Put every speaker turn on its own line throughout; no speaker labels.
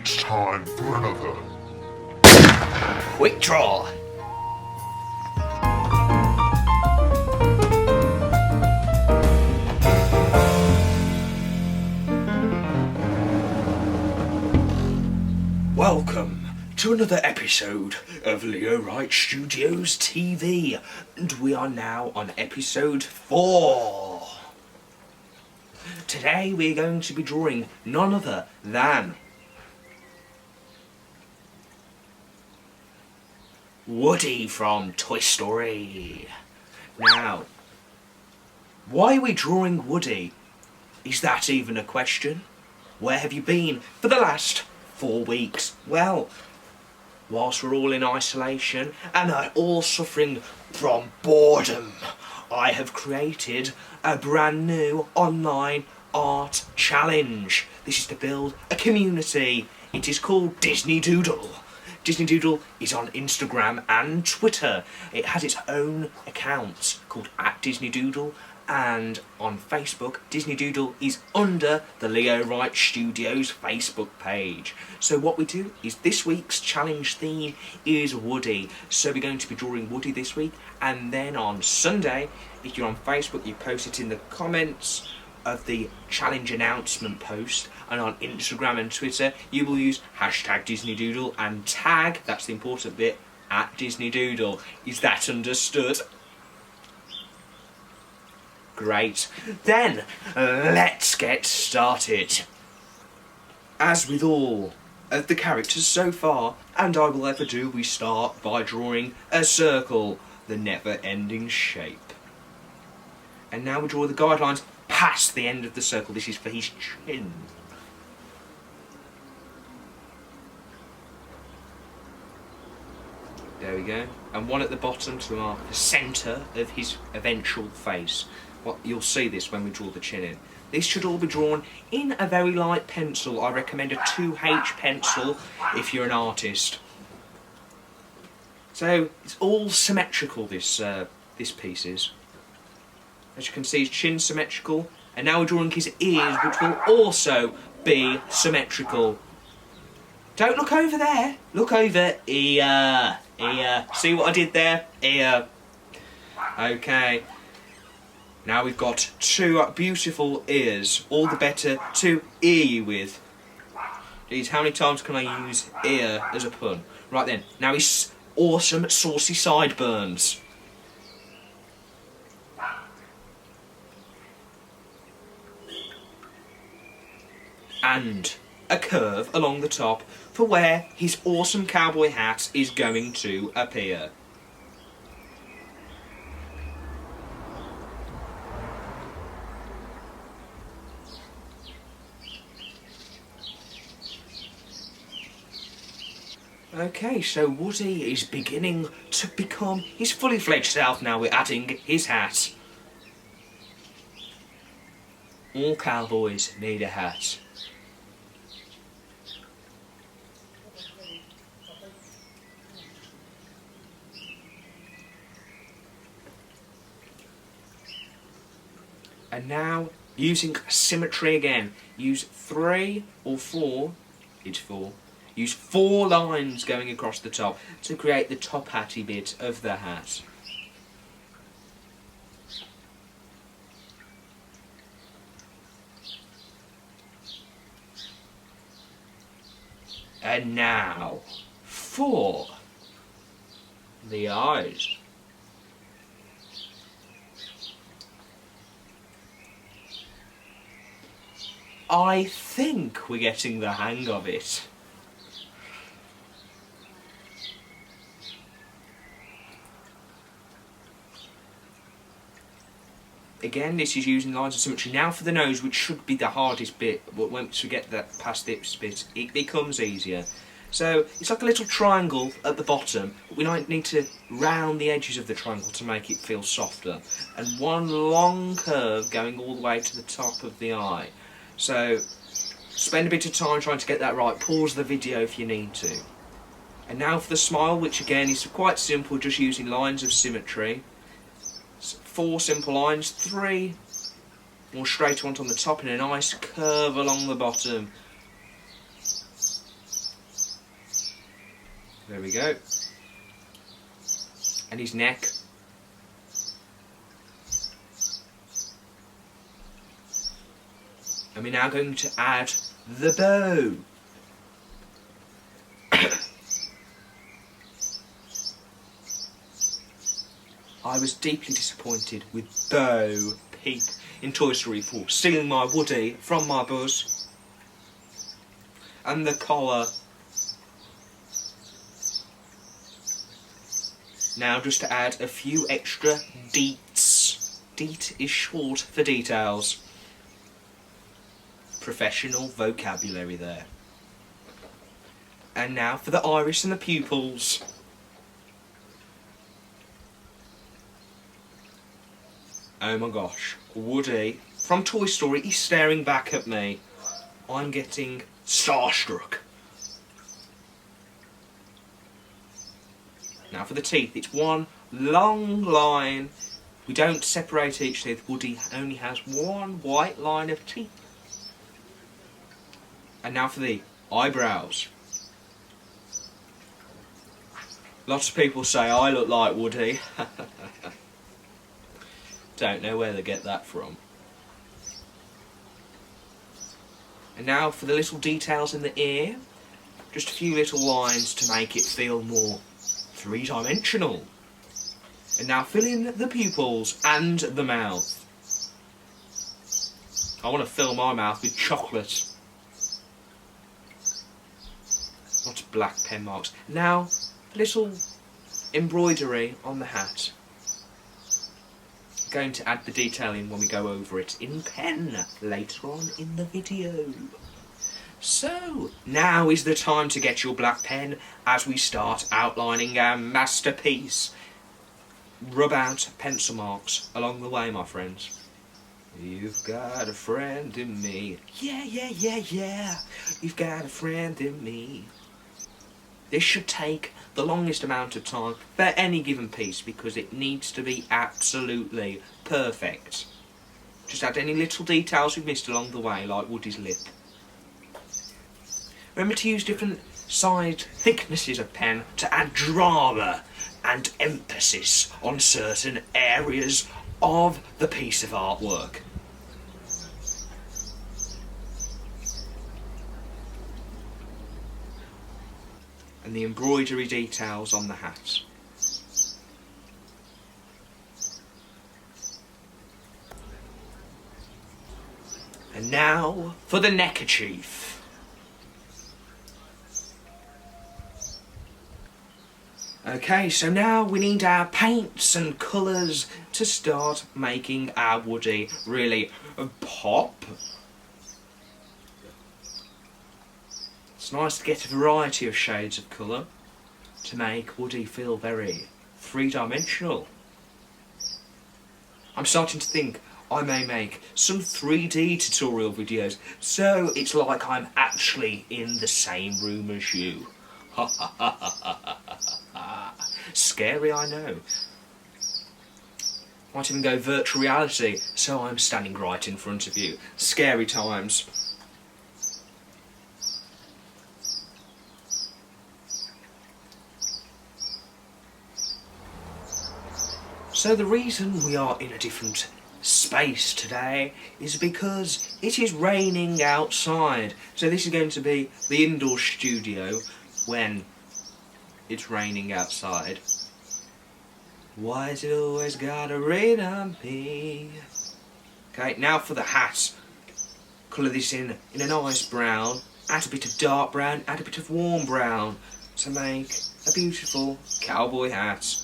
It's time for another
quick draw. Welcome to another episode of Leo Wright Studios TV, and we are now on episode 4. Today we're going to be drawing none other than Woody from Toy Story. Now, why are we drawing Woody? Is that even a question? Where have you been for the last 4 weeks? Well, whilst we're all in isolation and are all suffering from boredom, I have created a brand new online art challenge. This is to build a community. It is called Disney Doodle. Disney Doodle is on Instagram and Twitter. It has its own account called @DisneyDoodle, and on Facebook, Disney Doodle is under the Leo Wright Studios Facebook page. So what we do is this week's challenge theme is Woody. So we're going to be drawing Woody this week, and then on Sunday, if you're on Facebook, you post it in the comments of the challenge announcement post, and on Instagram and Twitter you will use #DisneyDoodle and tag, that's the important bit, @DisneyDoodle. Is that understood? Great. Then let's get started. As with all of the characters so far, and I will ever do, we start by drawing a circle, the never-ending shape. And now we draw the guidelines past the end of the circle. This is for his chin. There we go. And one at the bottom to mark the centre of his eventual face. Well, you'll see this when we draw the chin in. This should all be drawn in a very light pencil. I recommend a 2H pencil if you're an artist. So it's all symmetrical, this piece is. As you can see, his chin's symmetrical, and now we're drawing his ears, which will also be symmetrical. Don't look over there. Look over here. Here. See what I did there? Here. Okay. Now we've got 2 beautiful ears. All the better to ear you with. Geez, how many times can I use ear as a pun? Right then. Now his awesome saucy sideburns. And a curve along the top for where his awesome cowboy hat is going to appear. Okay, so Woody is beginning to become his fully fledged self now. We're adding his hat. All cowboys need a hat. And now, using symmetry again, use 3 or 4, it's 4, use 4 lines going across the top to create the top hatty bit of the hat. And now, for the eyes. I think we're getting the hang of it. Again, this is using lines of symmetry. Now for the nose, which should be the hardest bit, but once we get that past this bit, it becomes easier. So it's like a little triangle at the bottom. We might need to round the edges of the triangle to make it feel softer. And one long curve going all the way to the top of the eye. So spend a bit of time trying to get that right. Pause the video if you need to. And now for the smile, which again is quite simple, just using lines of symmetry. 4 simple lines, 3 more straight ones on the top and a nice curve along the bottom. There we go. And his neck. And we're now going to add the bow. I was deeply disappointed with Bo Peep in Toy Story 4 stealing my Woody from my Buzz. And the collar. Now just to add a few extra deets. Deet is short for details. Professional vocabulary there. And now for the iris and the pupils. Oh my gosh, Woody from Toy Story is staring back at me. I'm getting starstruck. Now for the teeth, it's one long line. We don't separate each tooth. Woody only has one white line of teeth. And now for the eyebrows. Lots of people say I look like Woody. Don't know where they get that from. And now for the little details in the ear. Just a few little lines to make it feel more three-dimensional. And now fill in the pupils and the mouth. I want to fill my mouth with chocolate. Lots of black pen marks. Now, a little embroidery on the hat. Going to add the detailing when we go over it in pen later on in the video. So, now is the time to get your black pen as we start outlining our masterpiece. Rub out pencil marks along the way, my friends. You've got a friend in me. Yeah, yeah, yeah, yeah. You've got a friend in me. This should take the longest amount of time for any given piece because it needs to be absolutely perfect. Just add any little details we've missed along the way, like Woody's lip. Remember to use different side thicknesses of pen to add drama and emphasis on certain areas of the piece of artwork. And the embroidery details on the hat. And now for the neckerchief. Okay, so now we need our paints and colours to start making our Woody really pop. It's nice to get a variety of shades of colour to make Woody feel very three-dimensional. I'm starting to think I may make some 3D tutorial videos so it's like I'm actually in the same room as you. Scary, I know. Might even go virtual reality so I'm standing right in front of you. Scary times. So the reason we are in a different space today is because it is raining outside. So this is going to be the indoor studio when it's raining outside. Why's it always gotta rain on me? Okay, now for the hat. Colour this in a nice brown, add a bit of dark brown, add a bit of warm brown to make a beautiful cowboy hat.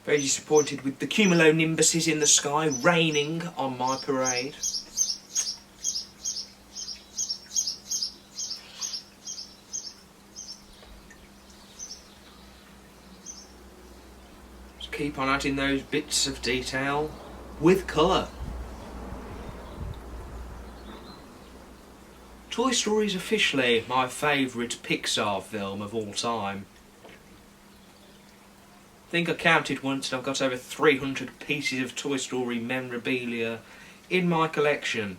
Very disappointed with the cumulonimbuses in the sky raining on my parade. Just keep on adding those bits of detail with colour. Toy Story is officially my favourite Pixar film of all time. I think I counted once and I've got over 300 pieces of Toy Story memorabilia in my collection.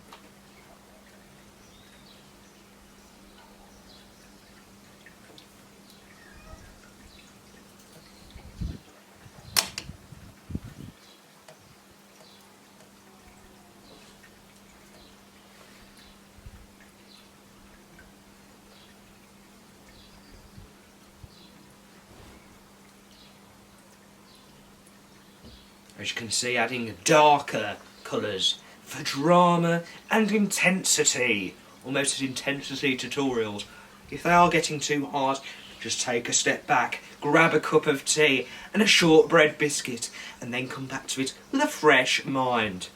As you can see, adding darker colours for drama and intensity. Almost as intensity tutorials. If they are getting too hard, just take a step back, grab a cup of tea and a shortbread biscuit, and then come back to it with a fresh mind.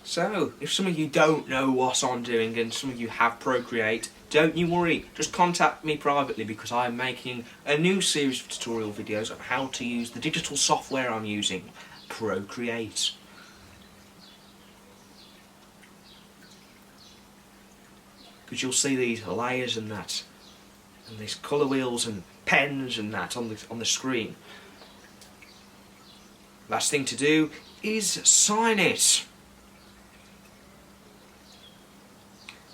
So, if some of you don't know what I'm doing and some of you have Procreate, don't you worry, just contact me privately because I'm making a new series of tutorial videos on how to use the digital software I'm using, Procreate. Because you'll see these layers and that, and these colour wheels and pens and that on the screen. Last thing to do is sign it.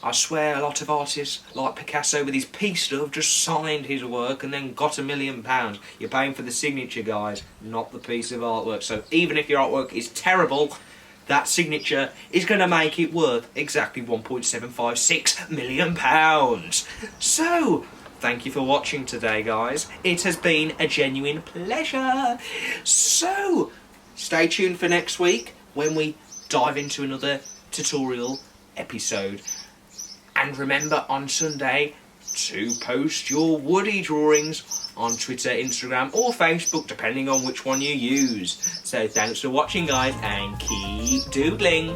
I swear a lot of artists like Picasso with his pea stuff just signed his work and then got £1 million. You're paying for the signature, guys, not the piece of artwork. So even if your artwork is terrible, that signature is going to make it worth exactly £1.756 million. So, thank you for watching today, guys. It has been a genuine pleasure. So, stay tuned for next week when we dive into another tutorial episode. And remember on Sunday to post your Woody drawings on Twitter, Instagram or Facebook, depending on which one you use. So thanks for watching, guys, and keep doodling.